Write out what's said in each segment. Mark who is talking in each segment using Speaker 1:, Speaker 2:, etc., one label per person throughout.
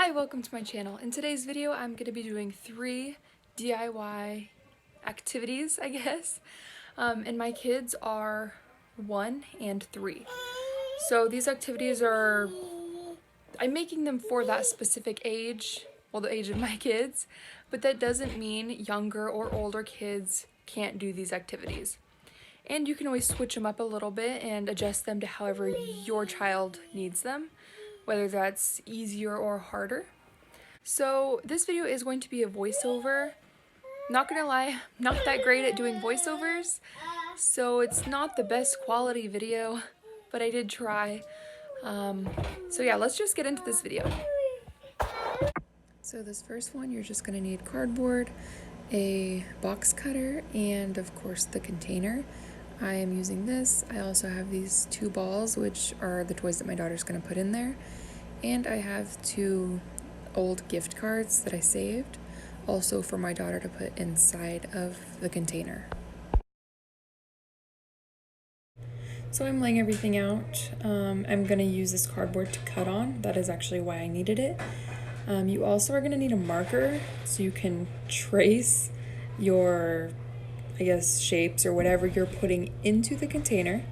Speaker 1: Hi, welcome to my channel. In today's video, I'm going to be doing 3 DIY activities, I guess. And my kids are 1 and 3. So these activities I'm making them for that specific age, well, the age of my kids, but that doesn't mean younger or older kids can't do these activities. And you can always switch them up a little bit and adjust them to however your child needs them, whether that's easier or harder. So this video is going to be a voiceover. Not gonna lie, not that great at doing voiceovers, so it's not the best quality video, but I did try. So yeah, let's just get into this video. So this first one, you're just gonna need cardboard, a box cutter, and of course the container. I am using this. I also have these 2 balls, which are the toys that my daughter's gonna put in there. And I have 2 old gift cards that I saved, also for my daughter to put inside of the container. So I'm laying everything out. I'm gonna use this cardboard to cut on. That is actually why I needed it. You also are gonna need a marker so you can trace your, I guess, shapes or whatever you're putting into the container.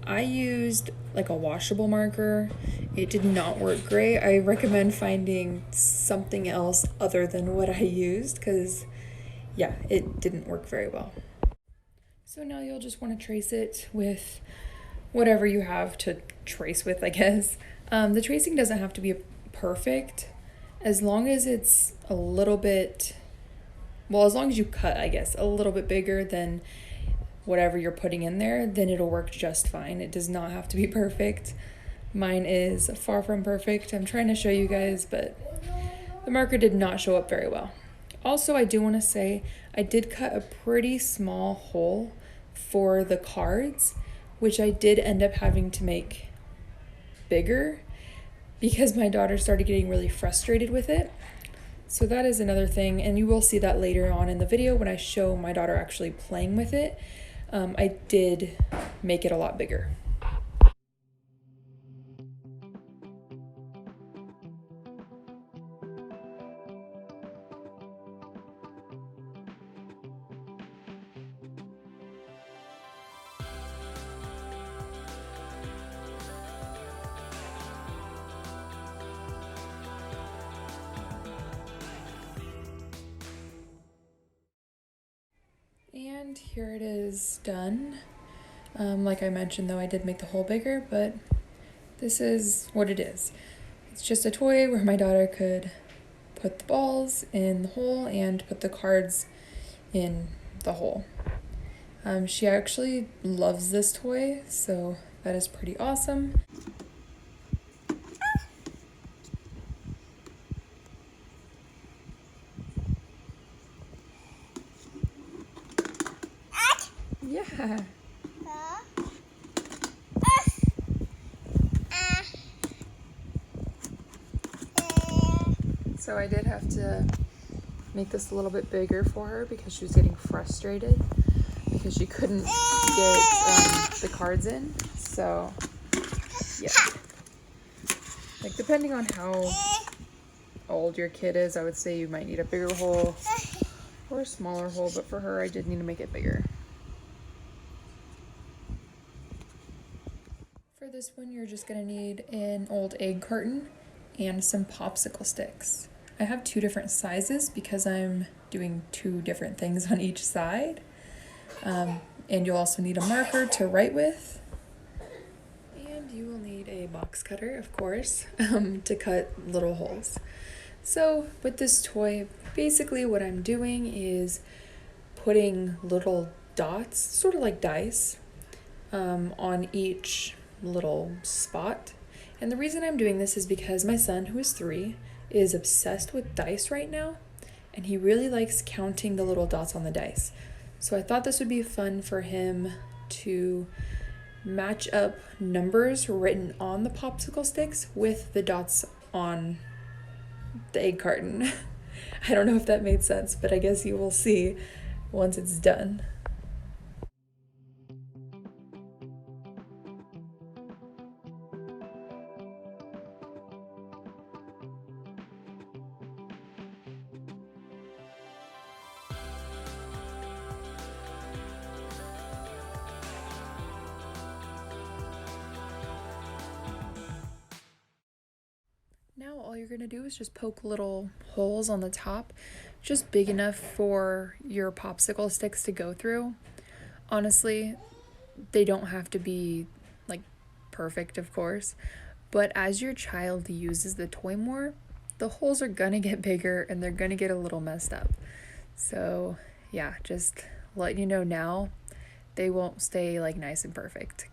Speaker 1: I used like a washable marker. It did not work great. I recommend finding something else other than what I used because, yeah, it didn't work very well. So now you'll just want to trace it with whatever you have to trace with, I guess. The tracing doesn't have to be perfect as long as it's a little bit, well, as long as you cut, I guess, a little bit bigger than whatever you're putting in there, then it'll work just fine. It does not have to be perfect. Mine is far from perfect. I'm trying to show you guys, but the marker did not show up very well. Also, I do want to say I did cut a pretty small hole for the cards, which I did end up having to make bigger because my daughter started getting really frustrated with it. So that is another thing, and you will see that later on in the video when I show my daughter actually playing with it. I did make it a lot bigger. And here it is done. Like I mentioned though, I did make the hole bigger, but this is what it is. It's just a toy where my daughter could put the balls in the hole and put the cards in the hole. She actually loves this toy, so that is pretty awesome. Yeah. So I did have to make this a little bit bigger for her because she was getting frustrated because she couldn't get the cards in. So yeah, like depending on how old your kid is, I would say you might need a bigger hole or a smaller hole, but for her I did need to make it bigger. For this one, you're just gonna need an old egg carton and some popsicle sticks. I have 2 different sizes because I'm doing 2 different things on each side. And you'll also need a marker to write with. And you will need a box cutter, of course, to cut little holes. So with this toy, basically what I'm doing is putting little dots, sort of like dice, on each little spot. And the reason I'm doing this is because my son, who is 3, is obsessed with dice right now, and he really likes counting the little dots on the dice. So I thought this would be fun for him to match up numbers written on the popsicle sticks with the dots on the egg carton. I don't know if that made sense, but I guess you will see once it's done. Now all you're going to do is just poke little holes on the top, just big enough for your popsicle sticks to go through. Honestly, they don't have to be like perfect, of course, but as your child uses the toy more, the holes are going to get bigger and they're going to get a little messed up. So yeah, just letting you know now, they won't stay like nice and perfect.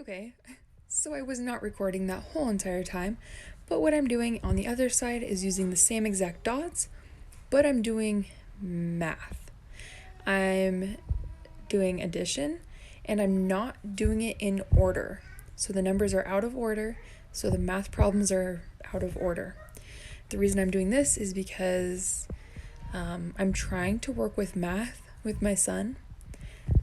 Speaker 1: Okay, so I was not recording that whole entire time, but what I'm doing on the other side is using the same exact dots, but I'm doing math. I'm doing addition, and I'm not doing it in order. So the numbers are out of order, so the math problems are out of order. The reason I'm doing this is because I'm trying to work with math with my son.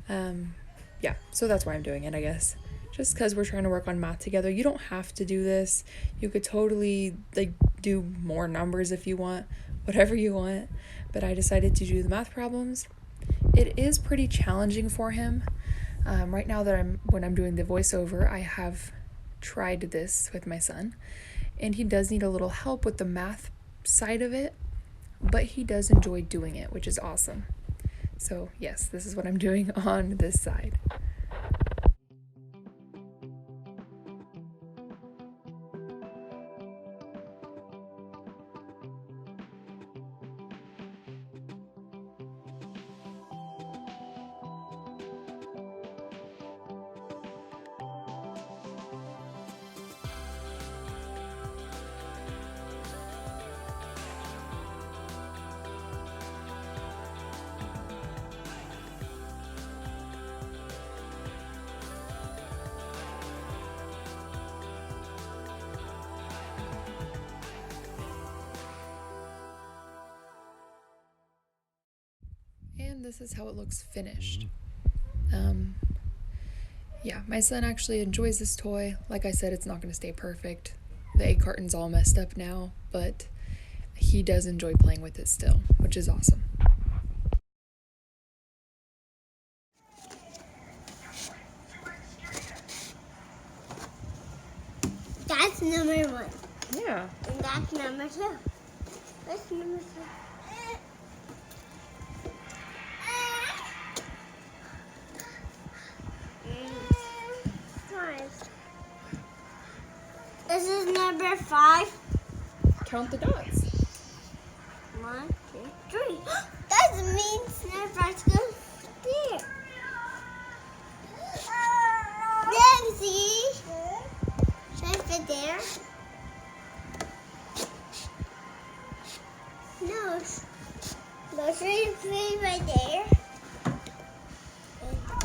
Speaker 1: Yeah, so that's why I'm doing it, I guess. Just because we're trying to work on math together. You don't have to do this. You could totally like do more numbers if you want, whatever you want. But I decided to do the math problems. It is pretty challenging for him. Right now that when I'm doing the voiceover, I have tried this with my son, and he does need a little help with the math side of it, but he does enjoy doing it, which is awesome. So yes, this is what I'm doing on this side. And this is how it looks finished. Yeah, my son actually enjoys this toy. Like I said, it's not going to stay perfect. The egg carton's all messed up now, but he does enjoy playing with it still, which is awesome.
Speaker 2: That's number 1.
Speaker 1: Yeah.
Speaker 2: And that's number 2. That's number 3. This is number 5.
Speaker 1: Count the dots.
Speaker 2: 1, 2, 3. That means number 5 goes there. Then see? Should I fit there? No. No, should I fit right there?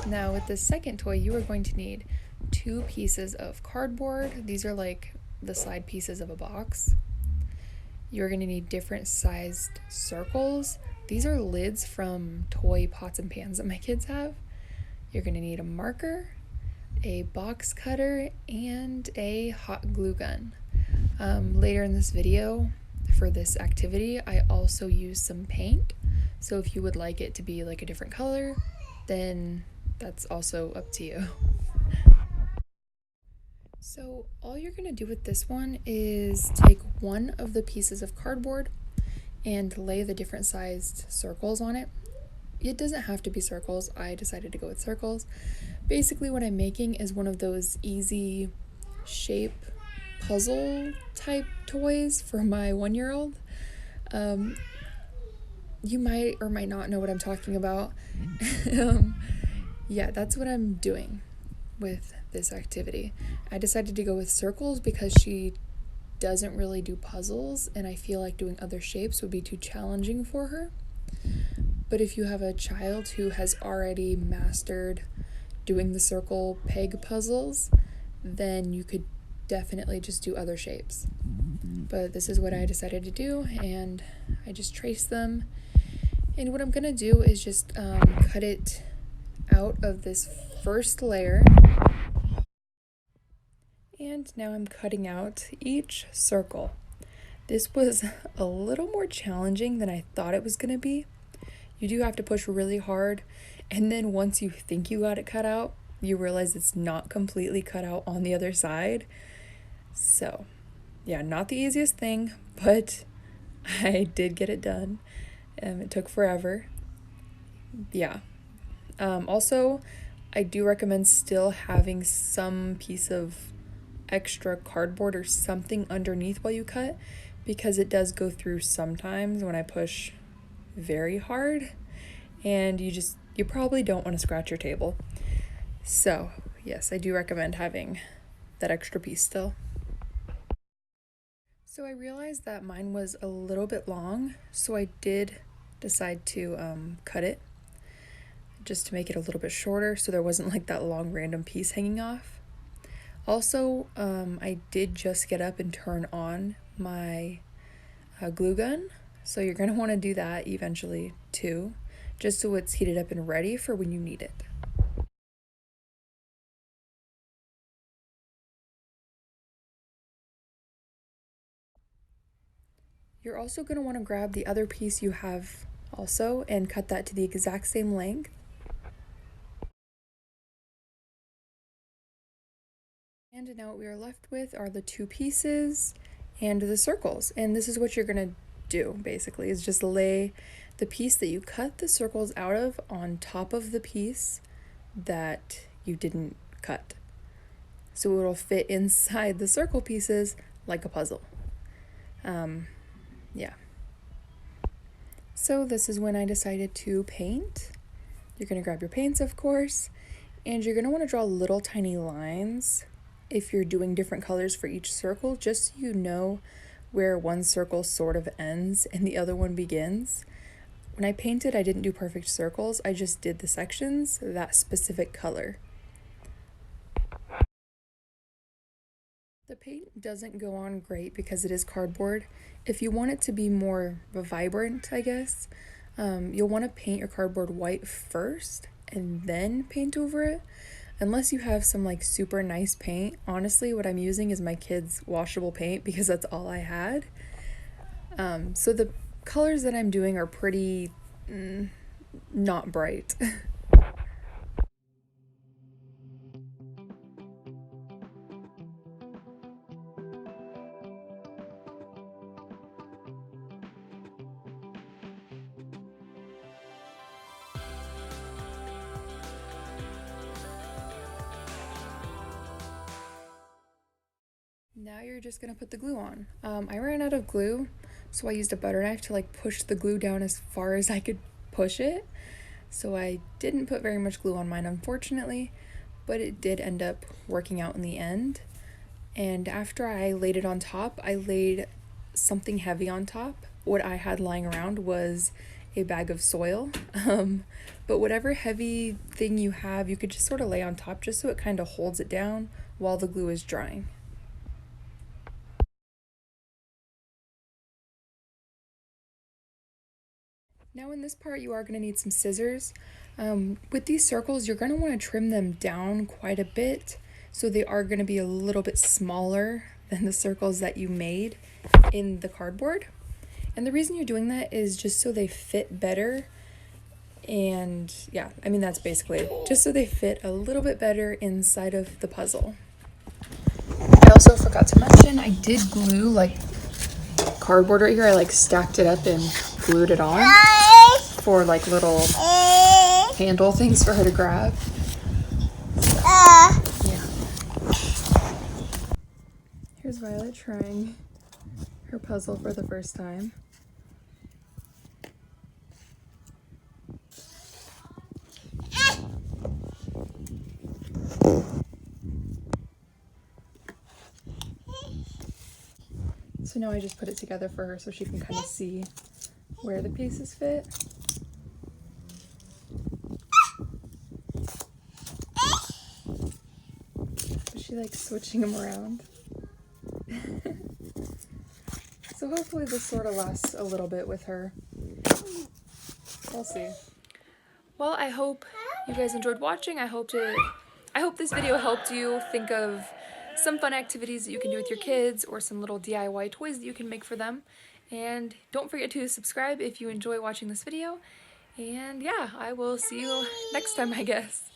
Speaker 1: Now with the second toy, you are going to need 2 pieces of cardboard. These are like the side pieces of a box. You're going to need different sized circles. These are lids from toy pots and pans that my kids have. You're going to need a marker, a box cutter, and a hot glue gun. Later in this video, for this activity, I also use some paint. So if you would like it to be like a different color, then that's also up to you. So all you're going to do with this one is take one of the pieces of cardboard and lay the different sized circles on it. It doesn't have to be circles. I decided to go with circles. Basically what I'm making is one of those easy shape puzzle type toys for my 1-year-old. You might or might not know what I'm talking about. Yeah, that's what I'm doing with this activity. I decided to go with circles because she doesn't really do puzzles, and I feel like doing other shapes would be too challenging for her. But if you have a child who has already mastered doing the circle peg puzzles, then you could definitely just do other shapes. But this is what I decided to do, and I just traced them. And what I'm gonna do is just cut it out of this first layer And now I'm cutting out each circle. This was a little more challenging than I thought it was going to be. You do have to push really hard, and then once you think you got it cut out, you realize it's not completely cut out on the other side. So, yeah, not the easiest thing, but I did get it done. It took forever. Yeah. Also, I do recommend still having some piece of extra cardboard or something underneath while you cut, because it does go through sometimes when I push very hard, and you probably don't want to scratch your table. So yes, I do recommend having that extra piece still. So I realized that mine was a little bit long, so I did decide to cut it just to make it a little bit shorter so there wasn't like that long random piece hanging off. Also, I did just get up and turn on my glue gun, so you're going to want to do that eventually too, just so it's heated up and ready for when you need it. You're also going to want to grab the other piece you have also and cut that to the exact same length. And now what we are left with are the two pieces and the circles. And this is what you're going to do basically, is just lay the piece that you cut the circles out of on top of the piece that you didn't cut. So it'll fit inside the circle pieces like a puzzle. Yeah. So this is when I decided to paint. You're going to grab your paints, of course, and you're going to want to draw little tiny lines if you're doing different colors for each circle, just so you know where one circle sort of ends and the other one begins. When I painted, I didn't do perfect circles. I just did the sections that specific color. The paint doesn't go on great because it is cardboard. If you want it to be more vibrant, I guess, you'll want to paint your cardboard white first and then paint over it. Unless you have some like super nice paint. Honestly, what I'm using is my kids' washable paint because that's all I had. So the colors that I'm doing are pretty not bright. Now you're just gonna put the glue on. I ran out of glue, so I used a butter knife to like push the glue down as far as I could push it. So I didn't put very much glue on mine, unfortunately, but it did end up working out in the end. And after I laid it on top, I laid something heavy on top. What I had lying around was a bag of soil. But whatever heavy thing you have, you could just sort of lay on top just so it kind of holds it down while the glue is drying. Now in this part, you are going to need some scissors. With these circles, you're going to want to trim them down quite a bit, so they are going to be a little bit smaller than the circles that you made in the cardboard. And the reason you're doing that is just so they fit better. And yeah, I mean, that's basically it. Just so they fit a little bit better inside of the puzzle. I also forgot to mention, I did glue like cardboard right here. I like stacked it up and glued it on for like little handle things for her to grab. Yeah. Here's Violet trying her puzzle for the first time. So now I just put it together for her so she can kind of see where the pieces fit. She likes switching them around. So hopefully this sort of lasts a little bit with her. We'll see. Well, I hope you guys enjoyed watching. I hope this video helped you think of some fun activities that you can do with your kids or some little DIY toys that you can make for them. And don't forget to subscribe if you enjoy watching this video. And yeah, I will see you next time, I guess.